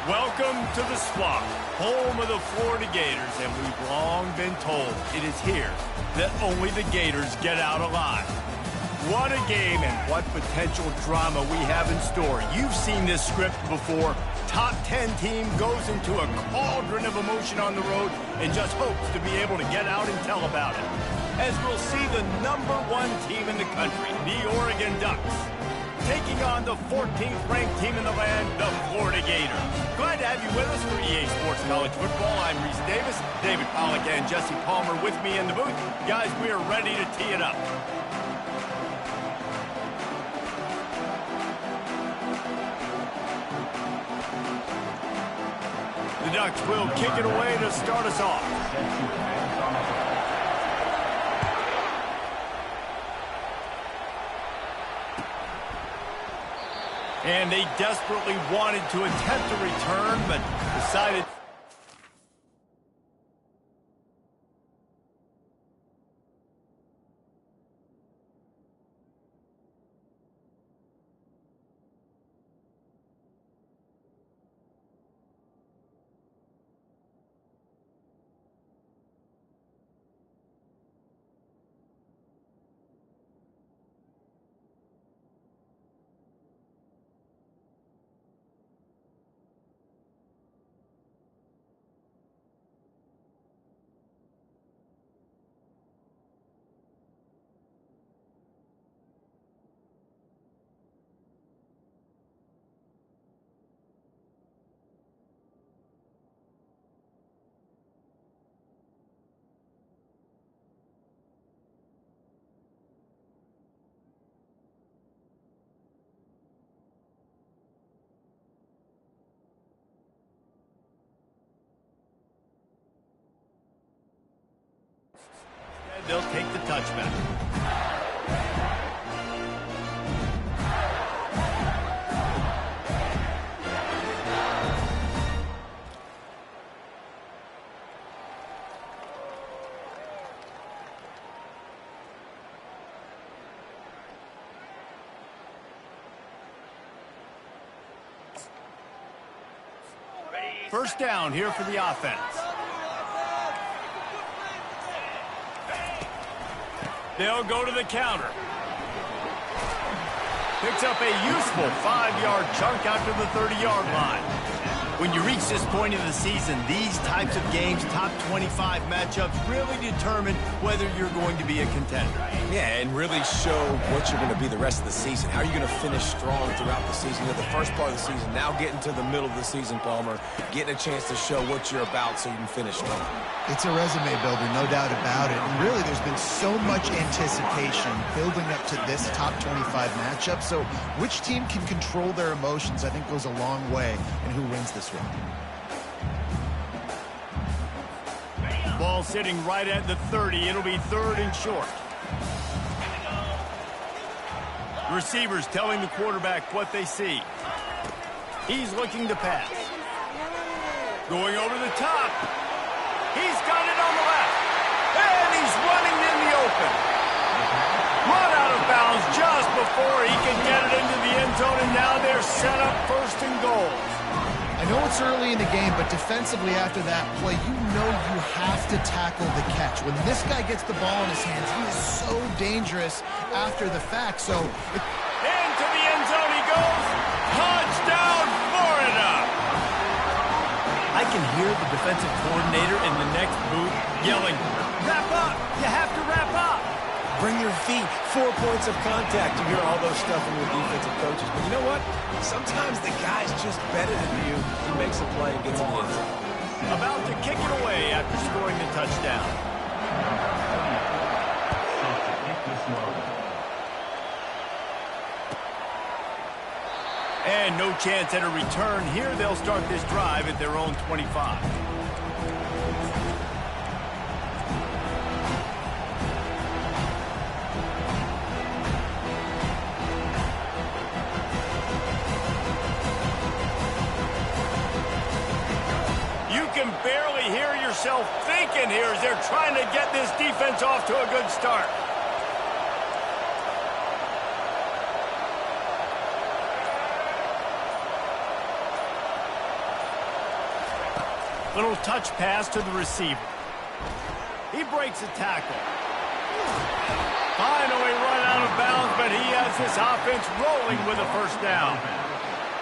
Welcome to the Swamp, home of the Florida Gators, and we've long been told it is here that only the Gators get out alive. What a game and what potential drama we have in store. You've seen this script before. Top 10 team goes into a cauldron of emotion on the road and just hopes to be able to get out and tell about it. As we'll see the #1 team in the country, the Oregon Ducks, taking on the 14th ranked team in the land, the Florida Gators. Glad to have you with us for EA Sports College Football. I'm Reese Davis, David Pollack and Jesse Palmer with me in the booth. Guys, we are ready to tee it up. The Ducks will kick it away to start us off. And they desperately wanted to attempt a return, but decided... They'll take the touchback. First down here for the offense. They'll go to the counter. Picks up a useful 5-yard chunk out to the 30-yard line. When you reach this point in the season, these types of games, top 25 matchups, really determine whether you're going to be a contender. Yeah, and really show what you're going to be the rest of the season. How are you going to finish strong throughout the season? You know, the first part of the season, now getting to the middle of the season, Palmer, getting a chance to show what you're about so you can finish strong. It's a resume builder, no doubt about it. And really, there's been so much anticipation building up to this top 25 matchup. So which team can control their emotions, I think, goes a long way in who wins this one. Ball sitting right at the 30. It'll be 3rd and short. Receivers telling the quarterback what they see. He's looking to pass. Going over the top. He's got it on the left. And he's running in the open. Run out of bounds just before he can get it into the end zone, and now they're set up 1st and goal. I know it's early in the game, but defensively after that play, you know you have to tackle the catch. When this guy gets the ball in his hands, he is so dangerous after the fact. So into the end zone he goes. Touchdown, Florida! I can hear the defensive coordinator in the next booth yelling, "Wrap up! You have to wrap up!" Bring your feet, 4 points of contact. You hear all those stuff from your defensive coaches. But you know what? Sometimes the guy's just better than you. He makes a play and gets in the end zone. About to kick it away after scoring the touchdown. And no chance at a return here. They'll start this drive at their own 25. Can barely hear yourself thinking here as they're trying to get this defense off to a good start. Little touch pass to the receiver. He breaks a tackle. Finally run out of bounds, but he has this offense rolling with a first down.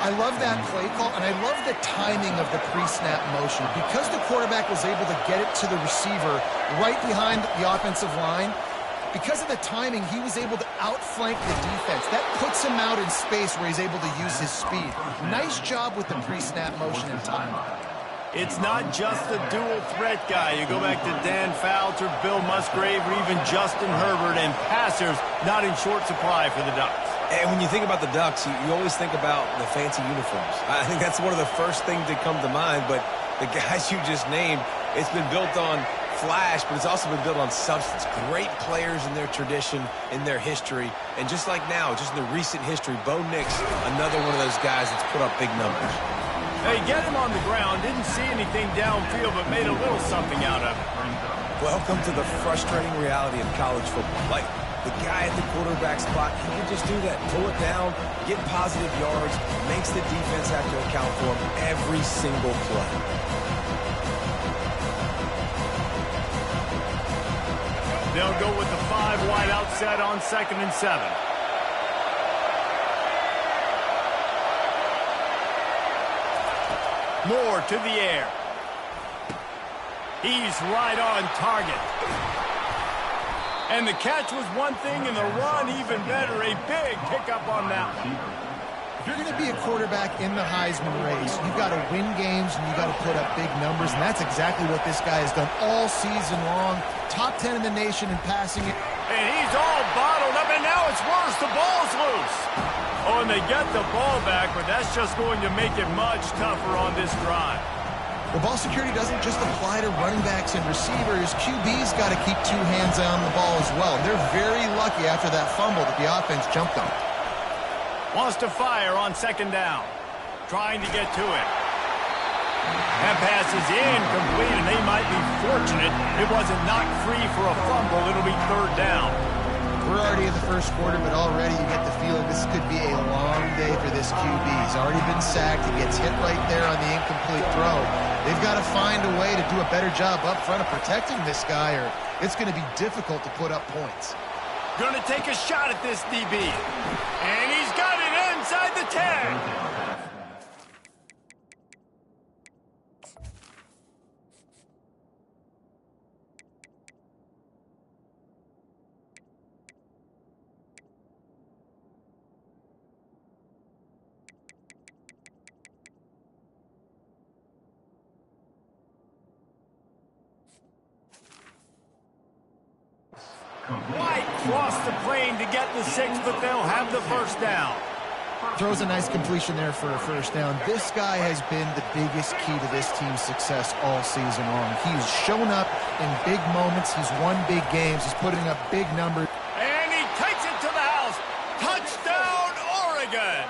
I love that play call, and I love the timing of the pre-snap motion. Because the quarterback was able to get it to the receiver right behind the offensive line, because of the timing, he was able to outflank the defense. That puts him out in space where he's able to use his speed. Nice job with the pre-snap motion and timing. It's not just the dual threat guy. You go back to Dan Fouts or Bill Musgrave or even Justin Herbert, and passers not in short supply for the Ducks. And when you think about the Ducks, you always think about the fancy uniforms. I think that's one of the first things that come to mind, but the guys you just named, it's been built on flash, but it's also been built on substance. Great players in their tradition, in their history, and just like now, just in the recent history, Bo Nix, another one of those guys that's put up big numbers. They get him on the ground, didn't see anything downfield, but made a little something out of it. Welcome to the frustrating reality of college football. Like, the guy at the quarterback spot, he can just do that. Pull it down, get positive yards, makes the defense have to account for him every single play. They'll go with the 5 wide outset on 2nd and 7. Moore to the air. He's right on target. And the catch was one thing, and the run even better. A big pickup on that one. If you're going to be a quarterback in the Heisman race, you've got to win games and you've got to put up big numbers, and that's exactly what this guy has done all season long. Top 10 in the nation in passing it. And he's all bottled up, and now it's worse. The ball's loose. Oh, and they get the ball back, but that's just going to make it much tougher on this drive. Well, ball security doesn't just apply to running backs and receivers. QB's got to keep 2 hands on the ball as well. They're very lucky after that fumble that the offense jumped on. Wants to fire on 2nd down. Trying to get to it. That pass is incomplete, and they might be fortunate it wasn't knocked free for a fumble. It'll be 3rd down. We're already in the first quarter, but already you get the feeling this could be a long day for this QB. He's already been sacked. He gets hit right there on the incomplete throw. They've got to find a way to do a better job up front of protecting this guy, or it's going to be difficult to put up points. Going to take a shot at this DB. And he's got it inside the 10. White crossed the plane to get the 6, but they'll have the first down. Throws a nice completion there for a first down. This guy has been the biggest key to this team's success all season long. He's shown up in big moments. He's won big games. He's putting up big numbers. And he takes it to the house. Touchdown, Oregon!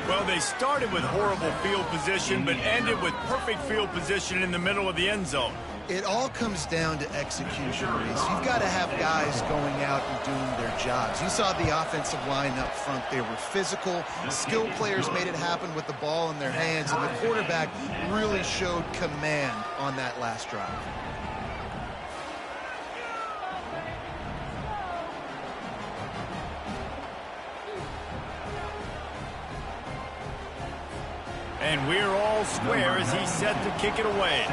Well, they started with horrible field position, but ended with perfect field position in the middle of the end zone. It all comes down to execution, Reese. You've got to have guys going out and doing their jobs. You saw the offensive line up front. They were physical. Skilled players made it happen with the ball in their hands, and the quarterback really showed command on that last drive. And we're all square as he's set to kick it away.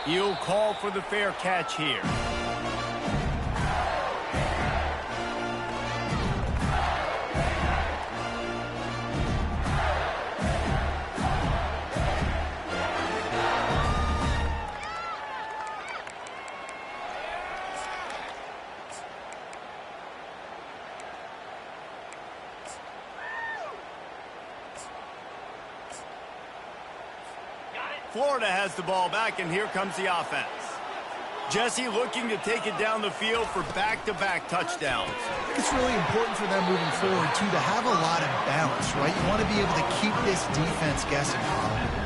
He'll call for the fair catch here. Florida has the ball back, and here comes the offense. Jesse looking to take it down the field for back-to-back touchdowns. I think it's really important for them moving forward, too, to have a lot of balance, right? You want to be able to keep this defense guessing.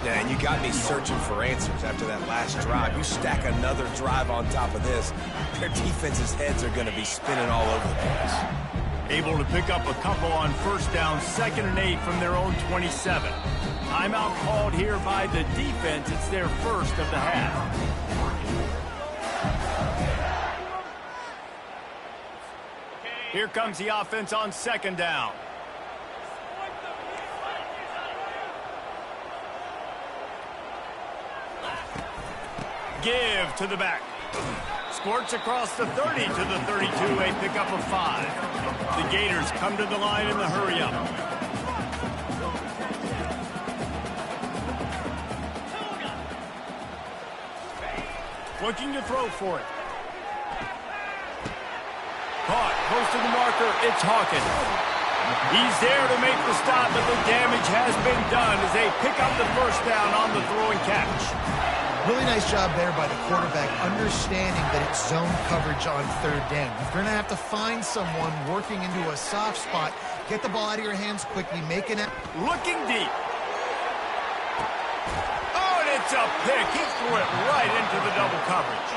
Yeah, and you got me searching for answers after that last drive. You stack another drive on top of this, their defense's heads are going to be spinning all over the place. Able to pick up a couple on first down, 2nd and 8 from their own 27. Timeout called here by the defense. It's their first of the half. Here comes the offense on 2nd down. Give to the back. Squirts across the 30 to the 32, a pickup of 5. The Gators come to the line in the hurry-up. Looking to throw for it. Caught, close to the marker, it's Hawkins. He's there to make the stop, but the damage has been done as they pick up the first down on the throw and catch. Really nice job there by the quarterback, understanding that it's zone coverage on 3rd down. You're going to have to find someone working into a soft spot, get the ball out of your hands quickly, make an... Looking deep. Oh, and it's a pick. He threw it right into the double coverage.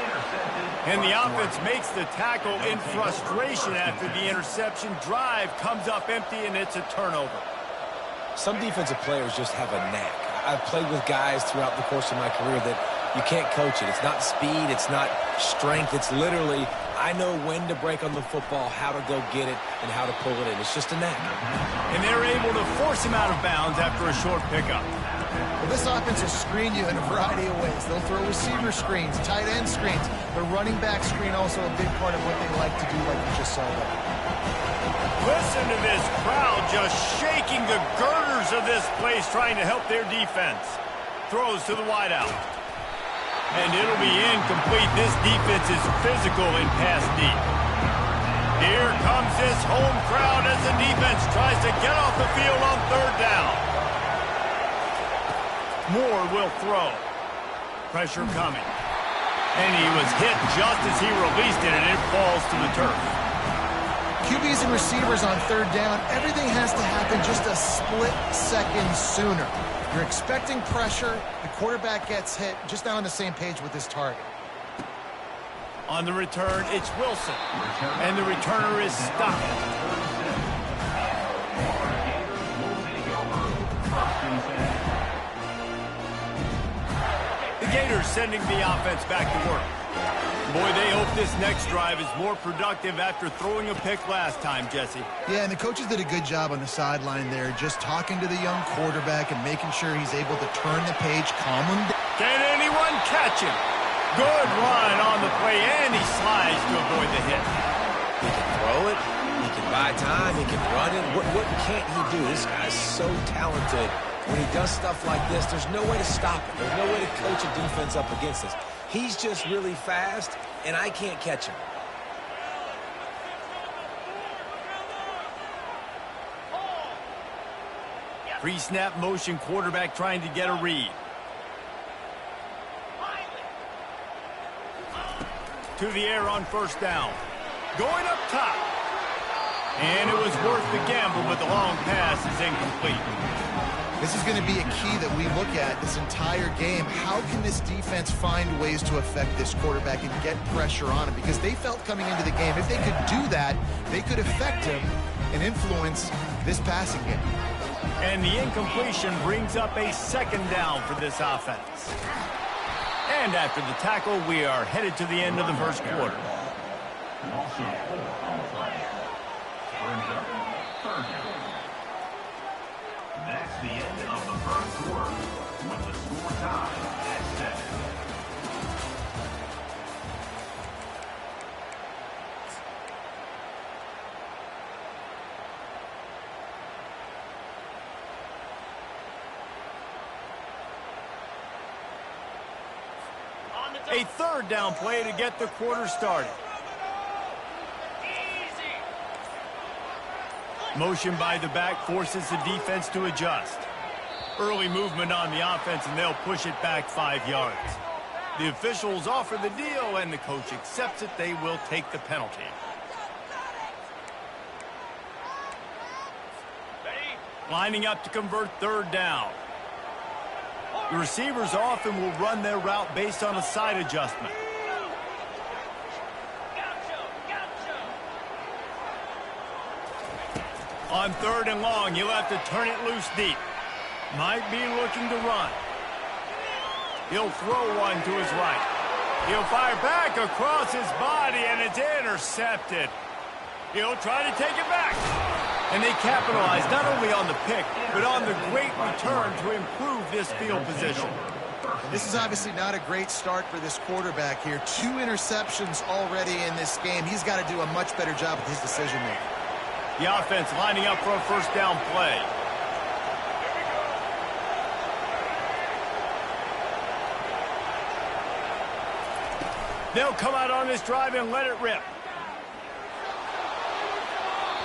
And the offense makes the tackle in frustration after the interception. Drive comes up empty, and it's a turnover. Some defensive players just have a knack. I've played with guys throughout the course of my career that you can't coach it. It's not speed. It's not strength. It's literally, I know when to break on the football, how to go get it, and how to pull it in. It's just a knack. And they're able to force him out of bounds after a short pickup. Well, this offense will screen you in a variety of ways. They'll throw receiver screens, tight end screens. The running back screen also a big part of what they like to do, like you just saw there. Listen to this crowd just shaking the girders of this place, trying to help their defense. Throws to the wideout. And it'll be incomplete. This defense is physical in pass deep. Here comes this home crowd as the defense tries to get off the field on 3rd down. Moore will throw. Pressure coming. And he was hit just as he released it, and it falls to the turf. QBs and receivers on 3rd down, everything has to happen just a split second sooner. You're expecting pressure, the quarterback gets hit, just not on the same page with his target. On the return, it's Wilson, and the returner is stopped. The Gators sending the offense back to work. Boy, they hope this next drive is more productive after throwing a pick last time, Jesse. Yeah, and the coaches did a good job on the sideline there, just talking to the young quarterback and making sure he's able to turn the page, calm him down. Can anyone catch him? Good run on the play, and he slides to avoid the hit. He can throw it, he can buy time, he can run it. What can't he do? This guy's so talented. When he does stuff like this, there's no way to stop it. There's no way to coach a defense up against this. He's just really fast, and I can't catch him. Pre-snap motion, quarterback trying to get a read. To the air on 1st down. Going up top. And it was worth the gamble, but the long pass is incomplete. This is going to be a key that we look at this entire game. How can this defense find ways to affect this quarterback and get pressure on him? Because they felt coming into the game, if they could do that, they could affect him and influence this passing game. And the incompletion brings up a 2nd down for this offense. And after the tackle, we are headed to the end of the first quarter. That's the end of the first quarter with the score tied at 7. A 3rd down play to get the quarter started. Motion by the back forces the defense to adjust. Early movement on the offense, and they'll push it back 5 yards. The officials offer the deal, and the coach accepts it. They will take the penalty. Lining up to convert third down. The receivers often will run their route based on a side adjustment. On third and long, he'll have to turn it loose deep. Might be looking to run. He'll throw one to his right. He'll fire back across his body, and it's intercepted. He'll try to take it back. And they capitalize not only on the pick, but on the great return to improve this field position. This is obviously not a great start for this quarterback here. 2 interceptions already in this game. He's got to do a much better job with his decision-making. The offense lining up for a first down play. They'll come out on this drive and let it rip.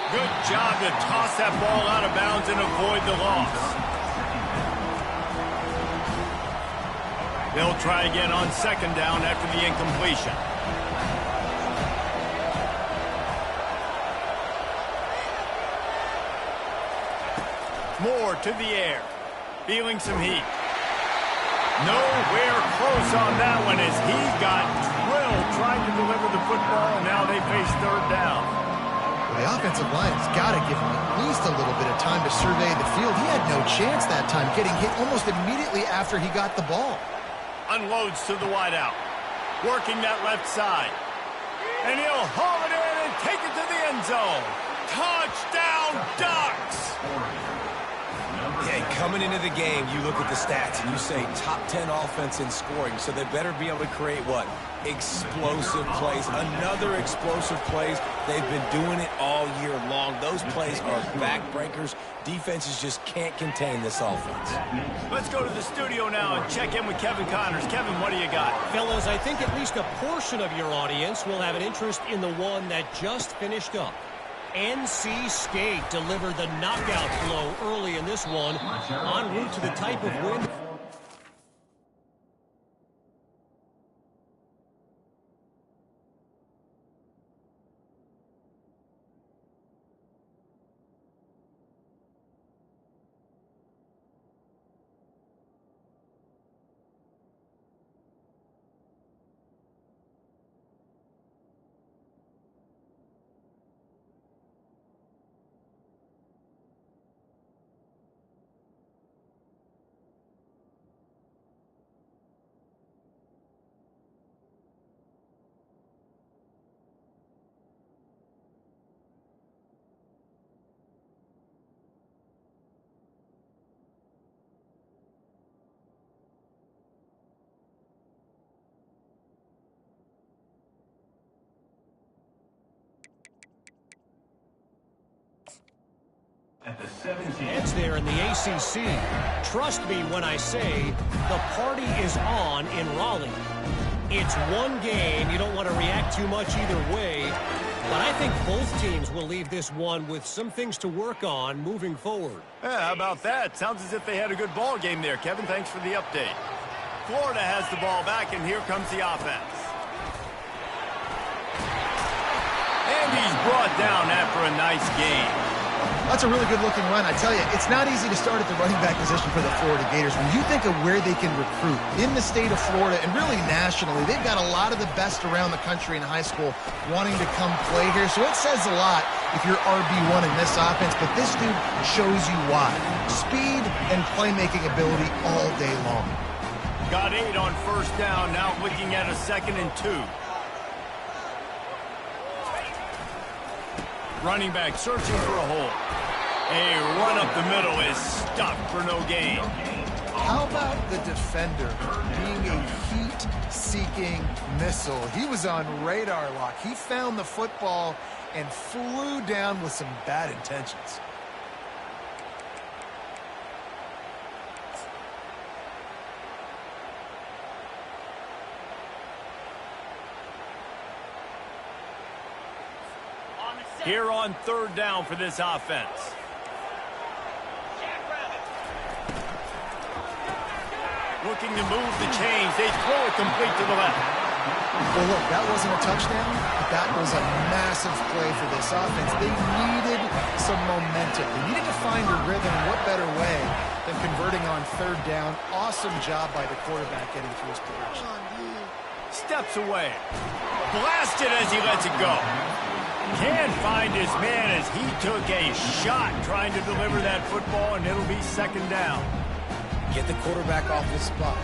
Good job to toss that ball out of bounds and avoid the loss. They'll try again on second down after the incompletion. Moore to the air. Feeling some heat. Nowhere close on that one as he got drilled trying to deliver the football, and now they face third down. The offensive line has got to give him at least a little bit of time to survey the field. He had no chance that time, getting hit almost immediately after he got the ball. Unloads to the wideout. Working that left side. And he'll haul it in and take it to the end zone. Touchdown, Ducks! Yeah, coming into the game, you look at the stats and you say top 10 offense in scoring, so they better be able to create what? Explosive plays. Another explosive plays. They've been doing it all year long. Those plays are backbreakers. Defenses just can't contain this offense. Let's go to the studio now and check in with Kevin Connors. Kevin, what do you got? Fellas, I think at least a portion of your audience will have an interest in the one that just finished up. NC State delivered the knockout blow early in this one, en route to the type of win. Heads there in the ACC. Trust me when I say the party is on in Raleigh. It's one game. You don't want to react too much either way. But I think both teams will leave this one with some things to work on moving forward. Yeah, how about that? Sounds as if they had a good ball game there, Kevin. Thanks for the update. Florida has the ball back, and here comes the offense. And he's brought down after a nice game. That's a really good-looking run. I tell you, it's not easy to start at the running back position for the Florida Gators. When you think of where they can recruit in the state of Florida and really nationally, they've got a lot of the best around the country in high school wanting to come play here. So it says a lot if you're RB1 in this offense, but this dude shows you why. Speed and playmaking ability all day long. Got 8 on first down, now looking at a 2nd and 2. Running back searching for a hole. A run up the middle is stopped for no gain. How about the defender being a heat-seeking missile? He was on radar lock. He found the football and flew down with some bad intentions. Here on third down for this offense. Looking to move the chains. They throw it complete to the left. Well, look, that wasn't a touchdown, but that was a massive play for this offense. They needed some momentum. They needed to find a rhythm. What better way than converting on third down? Awesome job by the quarterback getting through his progression. Steps away. Blasted as he lets it go. Can't find his man as he took a shot trying to deliver that football, and it'll be second down. Get the quarterback off his spot.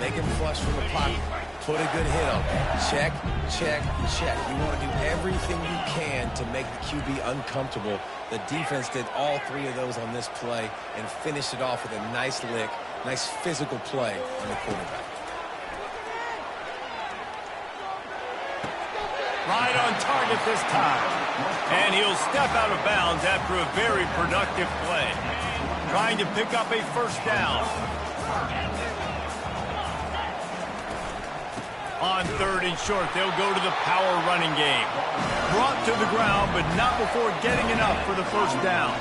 Make him flush from the pocket. Put a good hit on. Check, check, check. You want to do everything you can to make the QB uncomfortable. The defense did all three of those on this play and finished it off with a nice lick, nice physical play on the quarterback. Right on target this time. And he'll step out of bounds after a very productive play. Trying to pick up a first down. On third and short, they'll go to the power running game. Brought to the ground, but not before getting enough for the first down.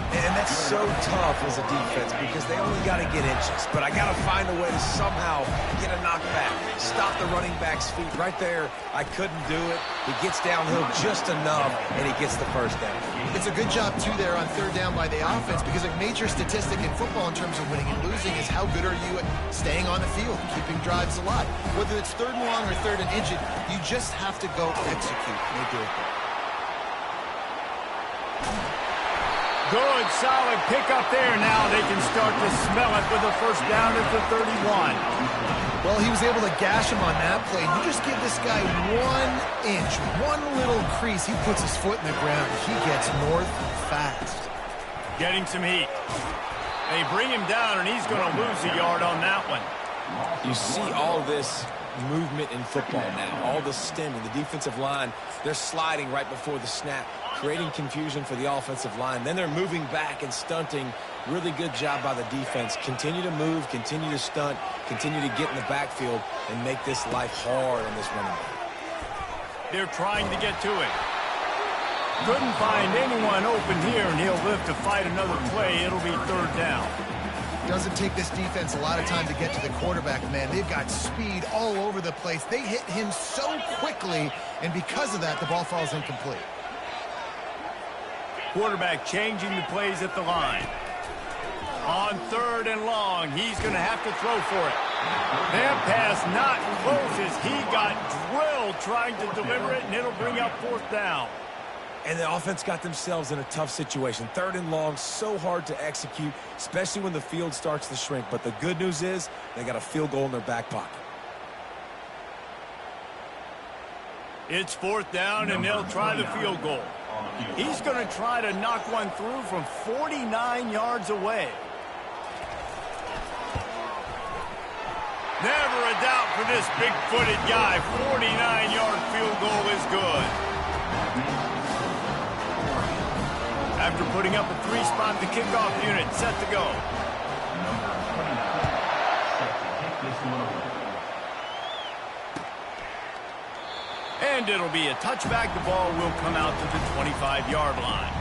And that's so tough as a defense because they only got to get inches. But I got to find a way to somehow get a knockback. Stop the running back's feet. Right there, I couldn't do it. He gets downhill just enough, and he gets the first down. It's a good job, too, there on third down by the offense because a major statistic in football in terms of winning and losing is how good are you at staying on the field, keeping drives alive. Whether it's third and long or third and inches, you just have to go execute. And they do it there. Good, solid pickup there. Now they can start to smell it with a first down at the 31. Well, he was able to gash him on that play. You just give this guy 1 inch, one little crease. He puts his foot in the ground. He gets north fast. Getting some heat. They bring him down, and he's going to lose a yard on that one. You see all this movement in football now, all the stemming. The defensive line, they're sliding right before the snap, creating confusion for the offensive line. Then they're moving back and stunting. Really good job by the defense. Continue to move, continue to stunt, continue to get in the backfield and make this life hard on this running back. They're trying to get to it. Couldn't find anyone open here, and he'll live to fight another play. It'll be third down. Doesn't take this defense a lot of time to get to the quarterback, man. They've got speed all over the place. They hit him so quickly, and because of that, the ball falls incomplete. Quarterback changing the plays at the line. On third and long, he's going to have to throw for it. That pass not close as he got drilled trying to deliver it, and it'll bring up fourth down. And the offense got themselves in a tough situation. Third and long, so hard to execute, especially when the field starts to shrink. But the good news is they got a field goal in their back pocket. It's fourth down, and they'll try the field goal. He's going to try to knock one through from 49 yards away. Never a doubt for this big-footed guy. 49-yard field goal is good. After putting up a 3-spot, the kickoff unit set to go. And it'll be a touchback. The ball will come out to the 25-yard line.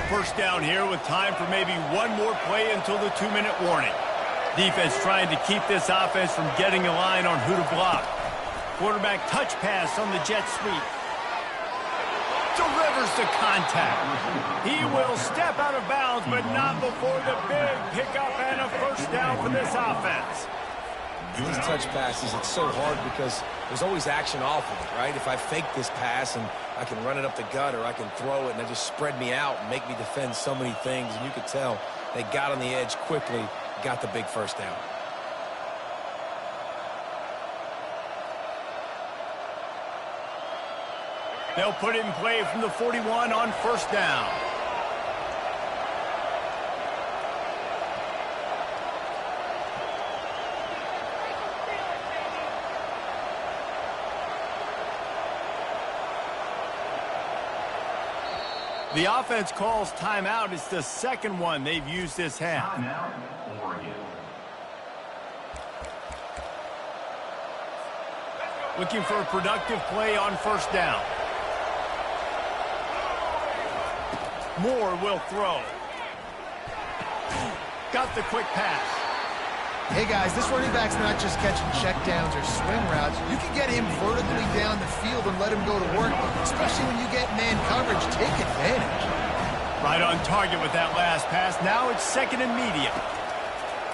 First down here with time for maybe one more play until the 2-minute warning. Defense trying to keep this offense from getting a line on who to block. Quarterback touch pass on the jet sweep. Delivers to contact. He will step out of bounds, but not before the big pickup and a first down for this offense. These touch passes, it's so hard because there's always action off of it, right? If I fake this pass and I can run it up the gut or I can throw it and they just spread me out and make me defend so many things, and you could tell they got on the edge quickly, got the big first down. They'll put it in play from the 41 on first down. The offense calls timeout. It's the second one they've used this half. Timeout, Oregon. Looking for a productive play on first down. Moore will throw. Got the quick pass. Hey guys, this running back's not just catching checkdowns or swing routes. You can get him vertically down the field and let him go to work, especially when you get man coverage. Take advantage. Right on target with that last pass. Now it's second and medium.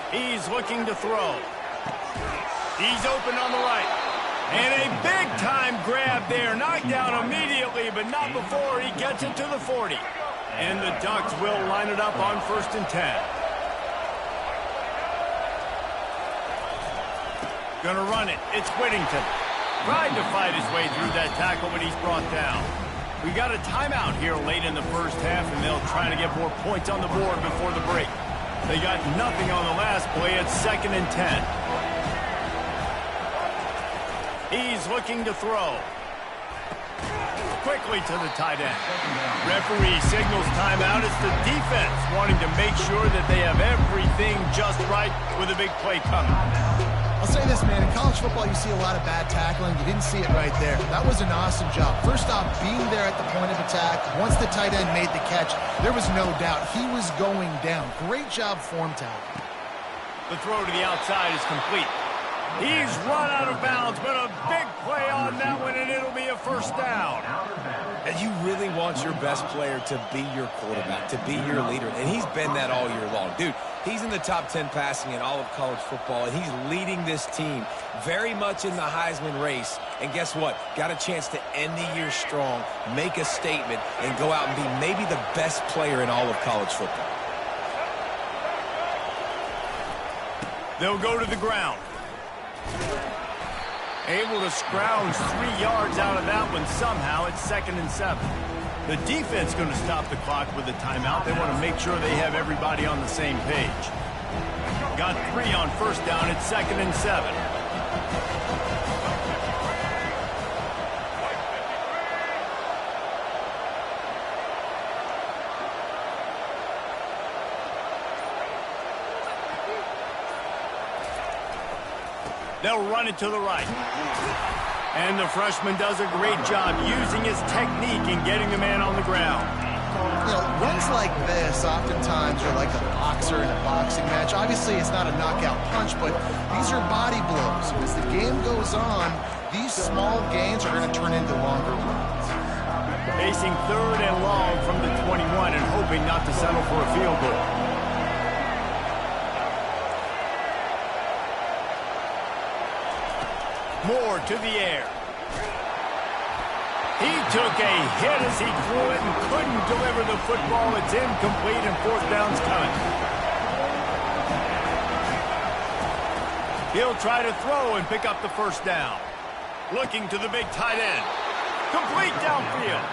He's looking to throw. He's open on the right. And a big-time grab there. Knocked down immediately, but not before he gets it to the 40. And the Ducks will line it up on 1st and 10. Gonna run it. It's Whittington. Tried to fight his way through that tackle, but he's brought down. We got a timeout here late in the first half, and they'll try to get more points on the board before the break. They got nothing on the last play. It's 2nd and 10. He's looking to throw. Quickly to the tight end. Referee signals timeout. It's the defense wanting to make sure that they have everything just right with a big play coming. I'll say this, man. In college football, you see a lot of bad tackling. You didn't see it right there. That was an awesome job. First off, being there at the point of attack. Once the tight end made the catch, there was no doubt he was going down. Great job form tackling. The throw to the outside is complete. He's run out of bounds, but a big play on that one, and it'll be a first down. And you really want your best player to be your quarterback, to be your leader. And he's been that all year long. Dude, he's in the top 10 passing in all of college football, and he's leading this team very much in the Heisman race. And guess what? Got a chance to end the year strong, make a statement, and go out and be maybe the best player in all of college football. They'll go to the ground. Able to scrounge 3 yards out of that one somehow. It's 2nd and 7. The defense going to stop the clock with a timeout. They want to make sure they have everybody on the same page. Got 3 on first down. It's 2nd and 7. They'll run it to the right. And the freshman does a great job using his technique and getting the man on the ground. You know, runs like this oftentimes are like a boxer in a boxing match. Obviously, it's not a knockout punch, but these are body blows. As the game goes on, these small gains are going to turn into longer ones. Facing 3rd and long from the 21 and hoping not to settle for a field goal. Moore to the air. He took a hit as he threw it and couldn't deliver the football. It's incomplete and 4th down's coming. He'll try to throw and pick up the first down. Looking to the big tight end. Complete downfield.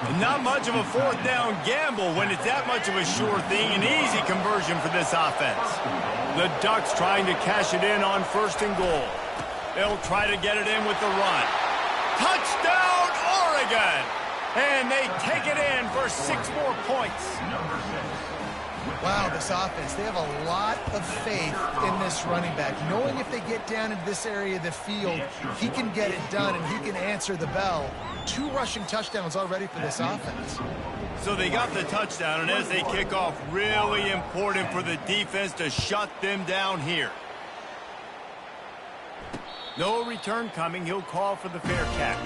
And not much of a 4th down gamble when it's that much of a sure thing. An easy conversion for this offense. The Ducks trying to cash it in on 1st and goal. They'll try to get it in with the run. Touchdown, Oregon! And they take it in for 6 more points. Wow, this offense, they have a lot of faith in this running back. Knowing if they get down into this area of the field, he can get it done and he can answer the bell. 2 rushing touchdowns already for this offense. So they got the touchdown, and as they kick off, really important for the defense to shut them down here. No return coming. He'll call for the fair catch.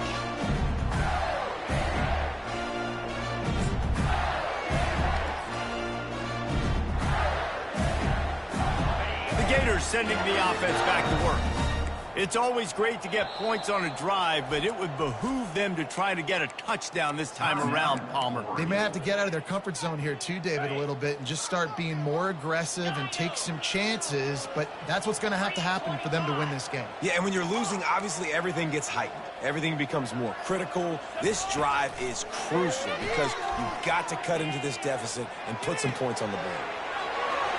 The Gators sending the offense back to work. It's always great to get points on a drive, but it would behoove them to try to get a touchdown this time around, Palmer. They may have to get out of their comfort zone here too, David, a little bit and just start being more aggressive and take some chances, but that's what's going to have to happen for them to win this game. Yeah, and when you're losing, obviously everything gets heightened. Everything becomes more critical. This drive is crucial because you've got to cut into this deficit and put some points on the board.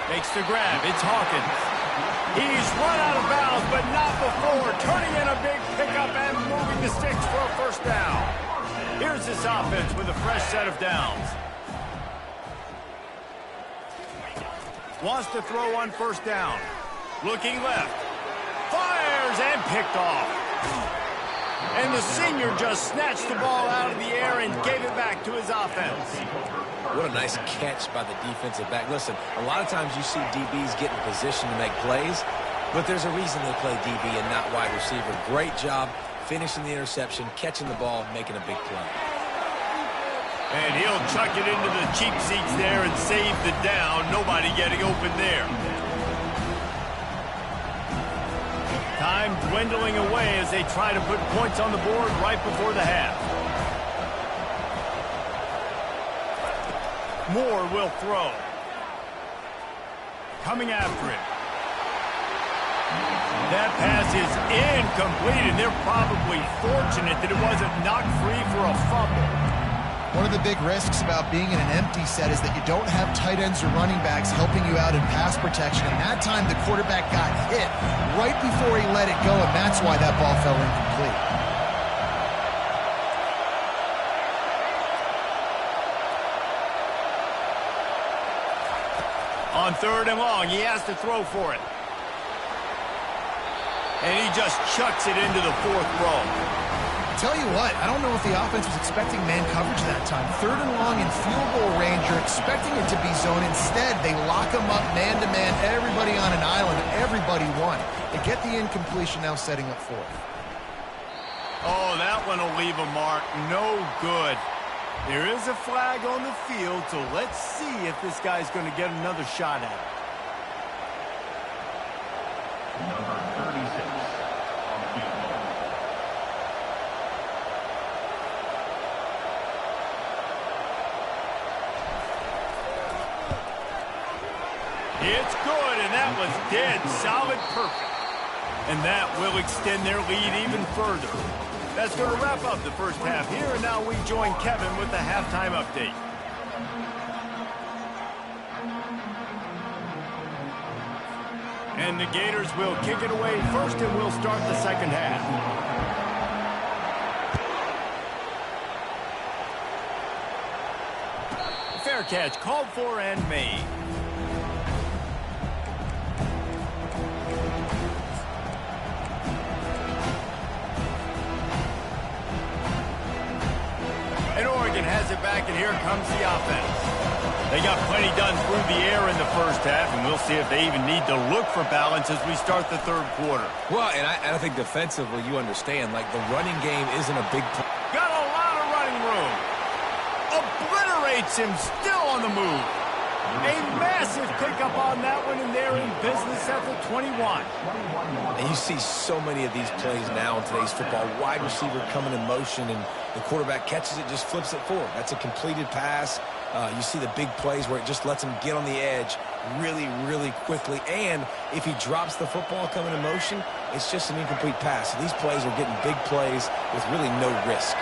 Makes the grab. It's Hawkins. He's run out of bounds, but not before. Turning in a big pickup and moving the sticks for a first down. Here's this offense with a fresh set of downs. Wants to throw on first down. Looking left. Fires and picked off. And the senior just snatched the ball out of the air and gave it back to his offense. What a nice catch by the defensive back. Listen, a lot of times you see DBs get in position to make plays, but there's a reason they play DB and not wide receiver. Great job finishing the interception, catching the ball, making a big play. And he'll chuck it into the cheap seats there and save the down. Nobody getting open there. Time dwindling away as they try to put points on the board right before the half. Moore will throw. Coming after it. That pass is incomplete, and they're probably fortunate that it wasn't knocked free for a fumble. One of the big risks about being in an empty set is that you don't have tight ends or running backs helping you out in pass protection. And that time the quarterback got hit right before he let it go, and that's why that ball fell incomplete. On 3rd and long, he has to throw for it. And he just chucks it into the 4th row. Tell you what, I don't know if the offense was expecting man coverage that time. 3rd and long in field goal range, you're expecting it to be zone. Instead, they lock them up man-to-man, everybody on an island, everybody won. They get the incompletion, now setting up 4th. Oh, that one will leave a mark. No good. There is a flag on the field, so let's see if this guy's going to get another shot at it. Number 36 on the field goal. It's good, and that was dead solid perfect. And that will extend their lead even further. That's going to wrap up the first half here, and now we join Kevin with the halftime update. And the Gators will kick it away first, and we'll start the second half. Fair catch called for and made. Has it back, and here comes the offense. They got plenty done through the air in the first half, and we'll see if they even need to look for balance as we start the 3rd quarter. Well, and I think defensively, you understand, like the running game isn't a big play. Got a lot of running room. Obliterates him, still on the move. A massive pickup on that one, and they're in business at the 21. And you see so many of these plays now in today's football. Wide receiver coming in motion, and the quarterback catches it, just flips it forward. That's a completed pass. You see the big plays where it just lets him get on the edge really, really quickly. And if he drops the football coming in motion, it's just an incomplete pass. So these plays are getting big plays with really no risk.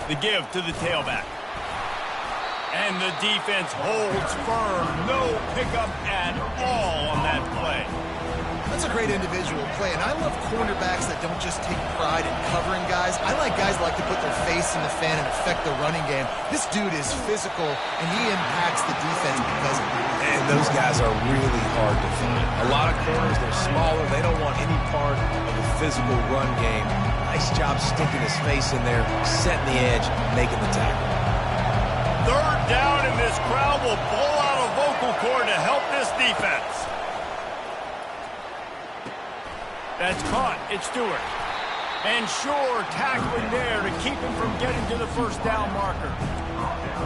The give to the tailback. And the defense holds firm. No pickup at all on that play. That's a great individual play, and I love cornerbacks that don't just take pride in covering guys. I like guys that like to put their face in the fan and affect the running game. This dude is physical, and he impacts the defense because of it. And those guys are really hard to find. A lot of corners, they're smaller. They don't want any part of the physical run game. Nice job sticking his face in there, setting the edge, making the tackle. 3rd down, and this crowd will blow out a vocal cord to help this defense. That's caught. It's Stewart. And Shore tackling there to keep him from getting to the 1st down marker.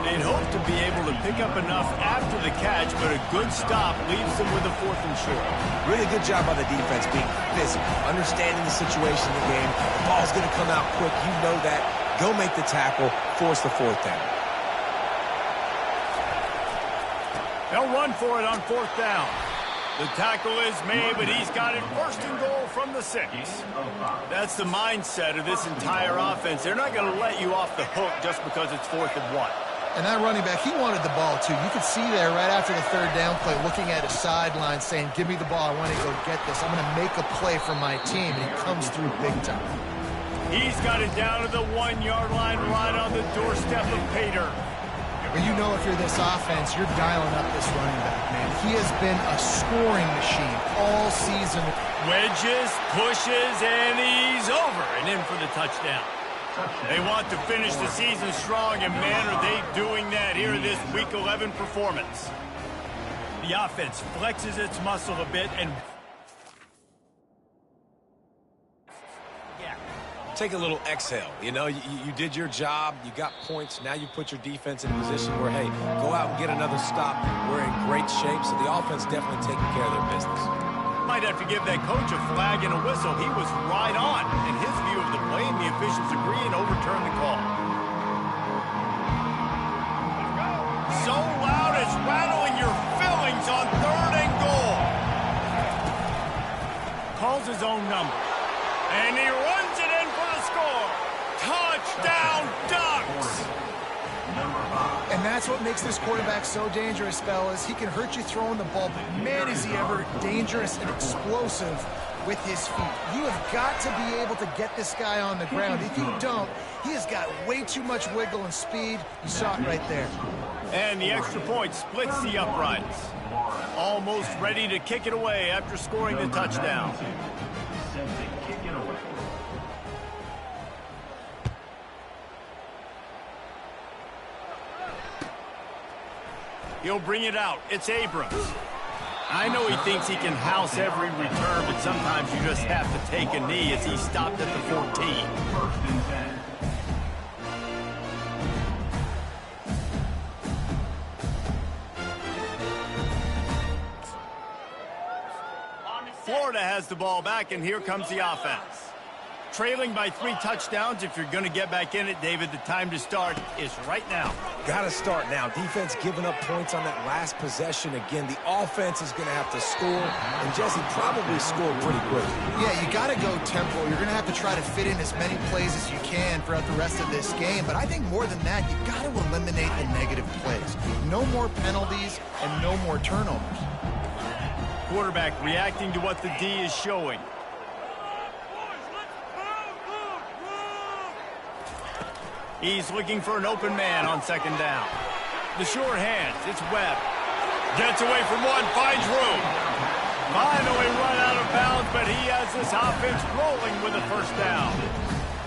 They'd hope to be able to pick up enough after the catch, but a good stop leaves them with a 4th and short. Really good job by the defense being physical, understanding the situation in the game. The ball's going to come out quick. You know that. Go make the tackle, force the 4th down. They'll run for it on 4th down. The tackle is made, but he's got it 1st and goal from the 6. That's the mindset of this entire offense. They're not going to let you off the hook just because it's 4th and 1. And that running back, he wanted the ball, too. You could see there right after the 3rd down play, looking at his sideline, saying, give me the ball. I want to go get this. I'm going to make a play for my team. And he comes through big time. He's got it down to the 1-yard line right on the doorstep of Pater. But you know if you're this offense, you're dialing up this running back, man. He has been a scoring machine all season. Wedges, pushes, and he's over and in for the touchdown. They want to finish the season strong, and man, are they doing that here in this Week 11 performance. The offense flexes its muscle a bit and... Take a little exhale. You know, you did your job. You got points. Now you put your defense in a position where, hey, go out and get another stop. We're in great shape, so the offense definitely taking care of their business. Might have to give that coach a flag and a whistle. He was right on in his view of the play, and the officials agree and overturn the call. So loud it's rattling your fillings on 3rd and goal. Calls his own number. And he runs it in for the score. Touchdown, Ducks! And that's what makes this quarterback so dangerous, fellas. He can hurt you throwing the ball, but man, is he ever dangerous and explosive with his feet. You have got to be able to get this guy on the ground. If you don't, he has got way too much wiggle and speed. You saw it right there. And the extra point splits the uprights. Almost ready to kick it away after scoring the touchdown. He'll bring it out. It's Abrams. I know he thinks he can house every return, but sometimes you just have to take a knee as he stopped at the 14. 1st and 10. Florida has the ball back, and here comes the offense. Trailing by 3 touchdowns. If you're going to get back in it, David, the time to start is right now. Got to start now. Defense giving up points on that last possession. Again, the offense is going to have to score, and Jesse probably scored pretty quick. Yeah, you got to go tempo. You're going to have to try to fit in as many plays as you can throughout the rest of this game. But I think more than that, you've got to eliminate the negative plays. No more penalties and no more turnovers. Quarterback reacting to what the D is showing. He's looking for an open man on 2nd down. The sure hands, it's Webb. Gets away from one, finds room. Finally run out of bounds, but he has this offense rolling with a 1st down.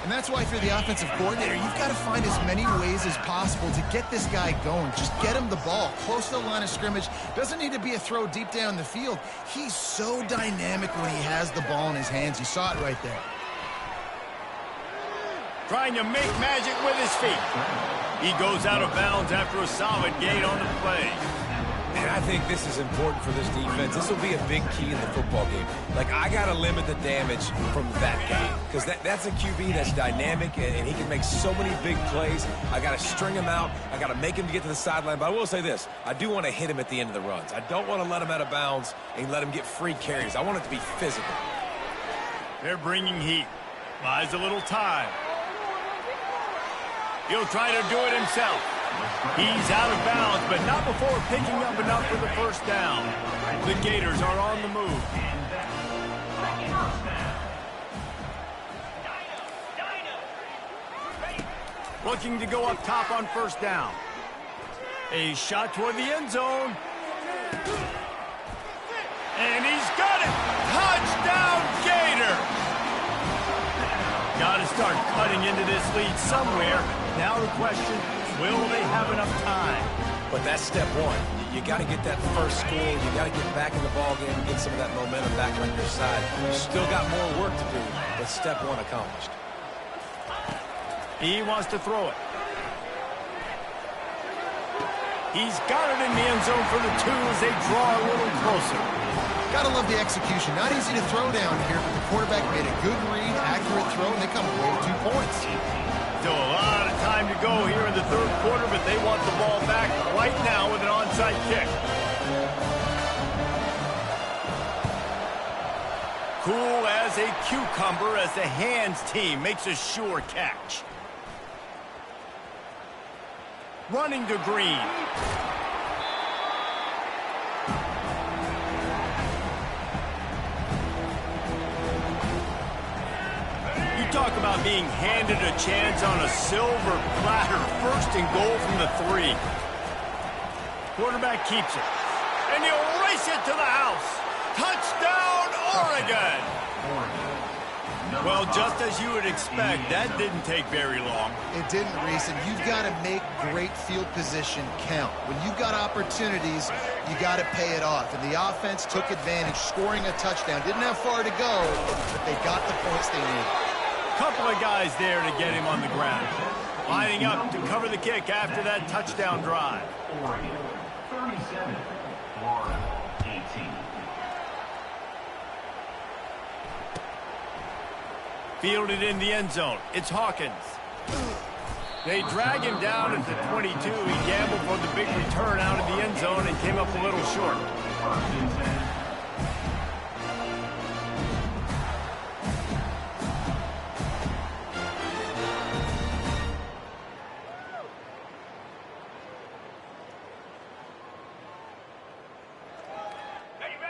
And that's why if you're the offensive coordinator, you've got to find as many ways as possible to get this guy going. Just get him the ball close to the line of scrimmage. Doesn't need to be a throw deep down the field. He's so dynamic when he has the ball in his hands. You saw it right there. Trying to make magic with his feet. He goes out of bounds after a solid gain on the play. And I think this is important for this defense. This will be a big key in the football game. Like, I got to limit the damage from that guy because that's a QB that's dynamic, and he can make so many big plays. I got to string him out. I got to make him get to the sideline. But I will say this. I do want to hit him at the end of the runs. I don't want to let him out of bounds and let him get free carries. I want it to be physical. They're bringing heat. Buys a little time. He'll try to do it himself. He's out of bounds, but not before picking up enough for the 1st down. The Gators are on the move. Looking to go up top on 1st down. A shot toward the end zone. And he's got it! Touchdown, Gator! Got to start cutting into this lead somewhere. Now the question, will they have enough time? But that's step one. You got to get that first score. You got to get back in the ball game and get some of that momentum back on your side. You still got more work to do, but step one accomplished. He wants to throw it. He's got it in the end zone for the 2 as they draw a little closer. Gotta love the execution. Not easy to throw down here, but the quarterback made a good read, accurate throw, and they come away with 2 points. Still a lot of time to go here in the 3rd quarter, but they want the ball back right now with an onside kick. Cool as a cucumber as the hands team makes a sure catch. Running to Green. Talk about being handed a chance on a silver platter. 1st and goal from the 3. Quarterback keeps it. And he'll race it to the house. Touchdown, Oregon! Well, just as you would expect, that didn't take very long. It didn't, Reese, and you've got to make great field position count. When you've got opportunities, you got to pay it off. And the offense took advantage, scoring a touchdown. Didn't have far to go, but they got the points they needed. Couple of guys there to get him on the ground. Lining up to cover the kick after that touchdown drive. Oregon 37, Florida 18. Fielded in the end zone. It's Hawkins. They drag him down at the 22. He gambled for the big return out of the end zone and came up a little short. First and 10.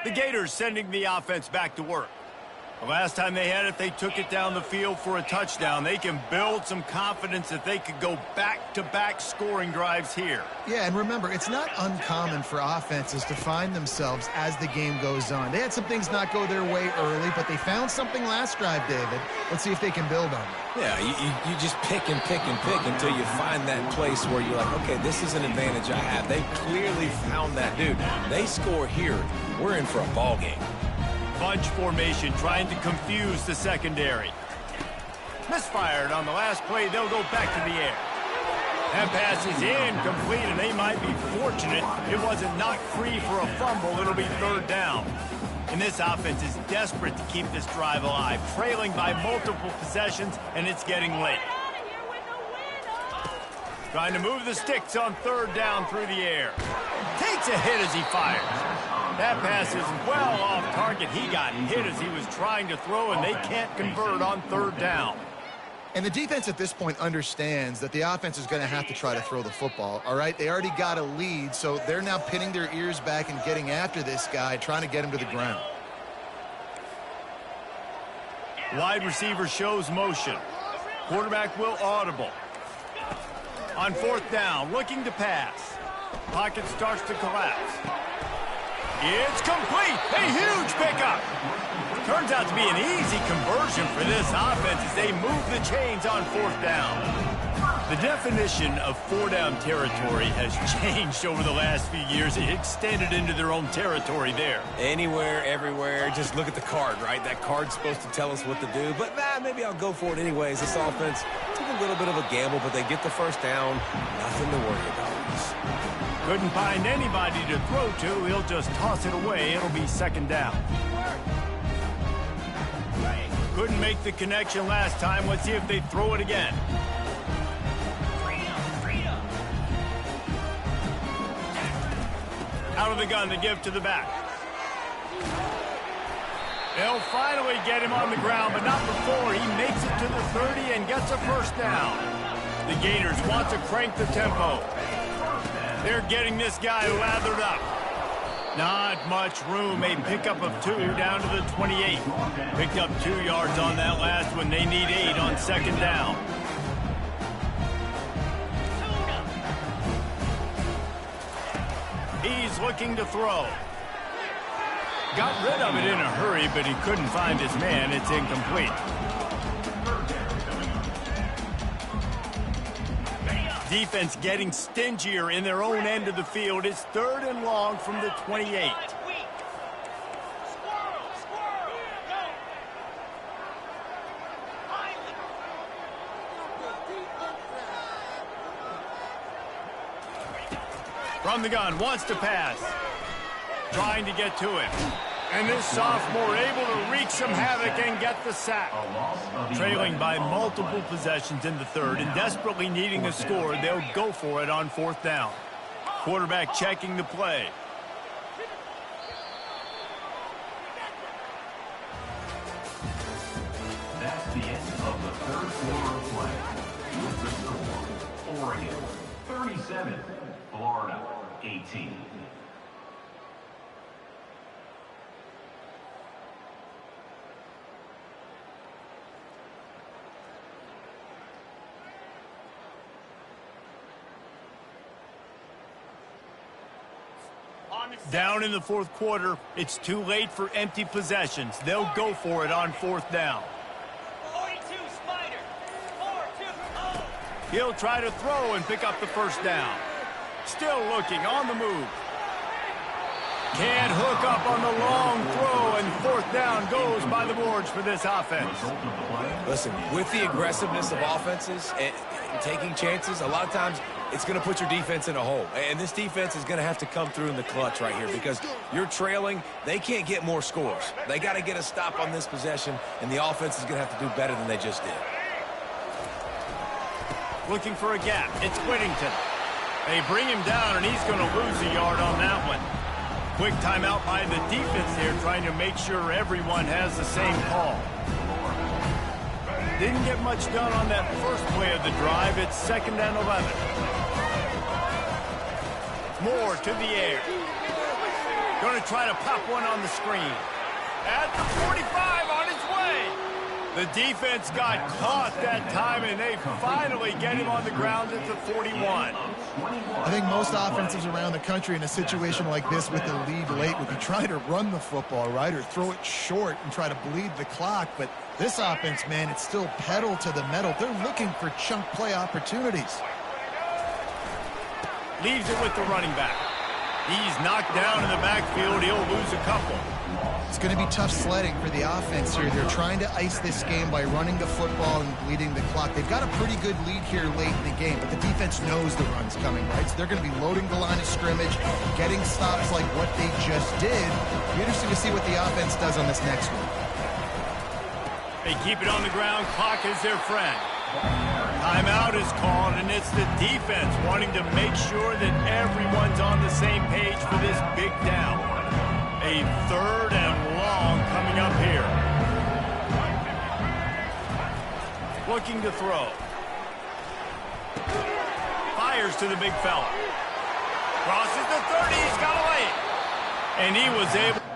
The Gators sending the offense back to work. The last time they had it, they took it down the field for a touchdown. They can build some confidence that they could go back-to-back scoring drives here. Yeah, and remember, it's not uncommon for offenses to find themselves as the game goes on. They had some things not go their way early, but they found something last drive, David. Let's see if they can build on it. Yeah, you just pick and pick and pick until you find that place where you're like, okay, this is an advantage I have. They clearly found that. Dude, they score here, we're in for a ball game. Bunch formation trying to confuse the secondary. Misfired on the last play. They'll go back to the air. That pass is incomplete, and they might be fortunate it wasn't knocked free for a fumble. It'll be third down. And this offense is desperate to keep this drive alive, trailing by multiple possessions, and it's getting late. Trying to move the sticks on third down through the air. Takes a hit as he fires. That pass is well off target. He got hit as he was trying to throw, and they can't convert on third down. And the defense at this point understands that the offense is going to have to try to throw the football, all right? They already got a lead, so they're now pinning their ears back and getting after this guy, trying to get him to the ground. Wide receiver shows motion. Quarterback will audible. On fourth down, looking to pass. Pocket starts to collapse. It's complete. A huge pickup. Turns out to be an easy conversion for this offense as they move the chains on fourth down. The definition of four-down territory has changed over the last few years. It extended into their own territory there. Anywhere, everywhere, just look at the card, right? That card's supposed to tell us what to do, but maybe I'll go for it anyways. This offense took a little bit of a gamble, but they get the first down. Nothing to worry about. Couldn't find anybody to throw to. He'll just toss it away. It'll be second down. Couldn't make the connection last time. Let's see if they throw it again. Out of the gun to give to the back. They'll finally get him on the ground, but not before he makes it to the 30 and gets a first down. The Gators want to crank the tempo. They're getting this guy lathered up. Not much room. A pickup of 2 down to the 28. Picked up 2 yards on that last one. They need 8 on second down. He's looking to throw. Got rid of it in a hurry, but he couldn't find his man. It's incomplete. Defense getting stingier in their own end of the field. It's third and long from the 28. From the gun, wants to pass. Trying to get to it. And this sophomore able to wreak some havoc and get the sack. Trailing by multiple possessions in the third and desperately needing a score, they'll go for it on fourth down. Quarterback checking the play. That's the end of the third quarter of play. With the score, Oregon 37, Florida 18. On Down in the fourth quarter, it's too late for empty possessions. They'll go for it on fourth down. 42 Spider. 4-2-0. He'll try to throw and pick up the first down. Still looking on the move. Can't hook up on the long throw, and fourth down goes by the boards for this offense. Listen, with the aggressiveness of offenses and taking chances, a lot of times it's going to put your defense in a hole. And this defense is going to have to come through in the clutch right here because you're trailing. They can't get more scores. They got to get a stop on this possession, and the offense is going to have to do better than they just did. Looking for a gap. It's Whittington. They bring him down, and he's going to lose a yard on that one. Quick timeout by the defense here, trying to make sure everyone has the same call. Didn't get much done on that first play of the drive. It's 2nd and 11. Moore to the air. Going to try to pop one on the screen. At the 45, on his way. The defense got caught that time, and they finally get him on the ground at the 41. I think most offenses around the country in a situation like this with the lead late would be trying to run the football, right, or throw it short and try to bleed the clock. But this offense, man, it's still pedal to the metal. They're looking for chunk play opportunities. Leaves it with the running back. He's knocked down in the backfield. He'll lose a couple. It's going to be tough sledding for the offense here. They're trying to ice this game by running the football and bleeding the clock. They've got a pretty good lead here late in the game, but the defense knows the run's coming, right? So they're going to be loading the line of scrimmage, getting stops like what they just did. It'll be interesting to see what the offense does on this next one. They keep it on the ground. Clock is their friend. Timeout is called, and it's the defense wanting to make sure that everyone's on the same page for this big down. A 3rd and long coming up here. Looking to throw. Fires to the big fella. Crosses the 30. He's got a lane. And he was able...